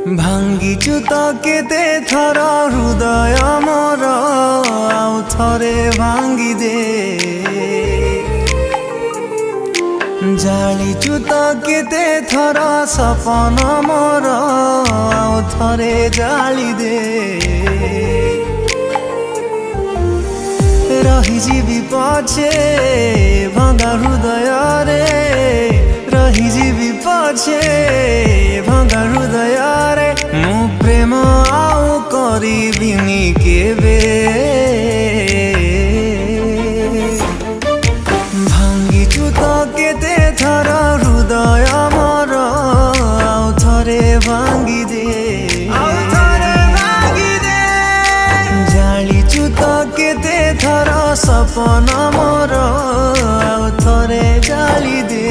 ଭାଙ୍ଗିଛୁ ତ କେତେ ଥର ହୃଦୟ ମୋର ଆଉ ଥରେ ଭାଙ୍ଗିଦେ। ଜାଳିଛୁ ତ କେତେ ଥର ସପନ ମୋର ଆଉ ଥରେ ଜାଳିଦେ। ରହିଯିବି ପଛେ ଭଙ୍ଗା ହୃଦୟରେ, ରହିଯିବି ପଛେ ଭଙ୍ଗା ହୃଦୟରେ, ମୁଁ ପ୍ରେମ ଆଉ କରିବିନି କେବେ। ଭାଙ୍ଗିଛୁ ତ କେତେ ଥର ହୃଦୟ ମୋର ଆଉ ଥରେ ଭାଙ୍ଗିଦେ। ଜାଳିଛୁ ତ କେତେ ଥର ସପନ ମୋର ଆଉ ଥରେ ଜାଳିଦେ।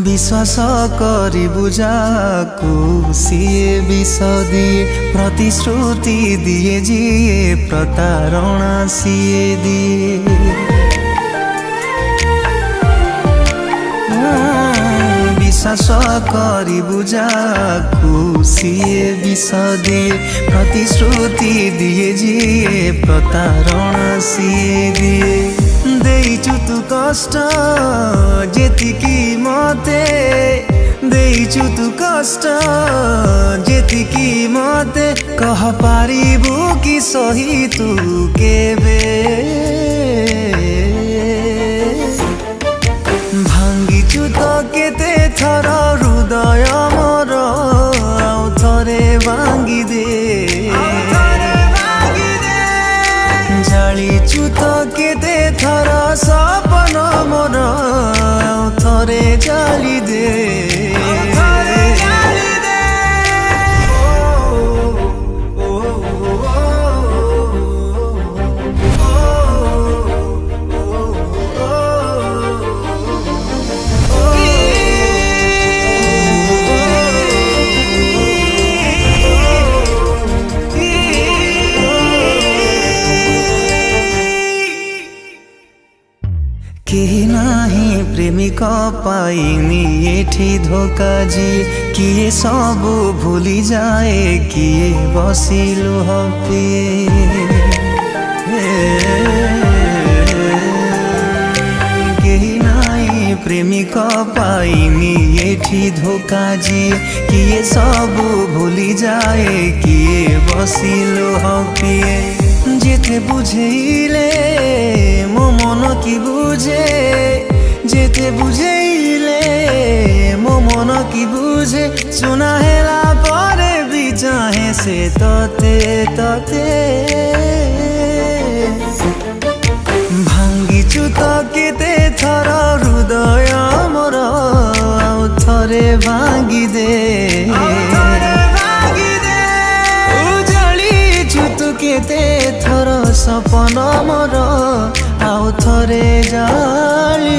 विश्वास करिबु जाकु सिए विष दिए, प्रतिश्रुति दिए जिए प्रतारणा सिए दिए। विश्वास करिबु जाकु सिए विष दिए, प्रतिश्रुति दिए जिए प्रतारणा सिए दिए। देइछु तु कष्ट जेतिकी मते, देइछु तु कष्ट जेतिकी मते, कह पारिबु कि सही तु केबे। भांगिछु तो केते थर हृदय मोर आउ थरे भांगिदे। जालिछु तो केते थर सपन मोर आउ थरे जालिदे। केही नाही प्रेमिक पाइनी एठी धोका जी, किए सबु भूली जाए किए बसिलु हपे। केही नाही प्रेमिक पाइनी एठी धोका जी, किए सबु भूली जाए किए बसिलु हपे। जेते बुझेइले मो मन की बुझे, जेते बुझेइले मो मन की बुझे, सुना हेला परे भी चाहे से तते तते। भांगिछु तो केते थर हृदय मोर आउ थरे भांगिदे। केते थर सपन मोर आउ थरे जाली।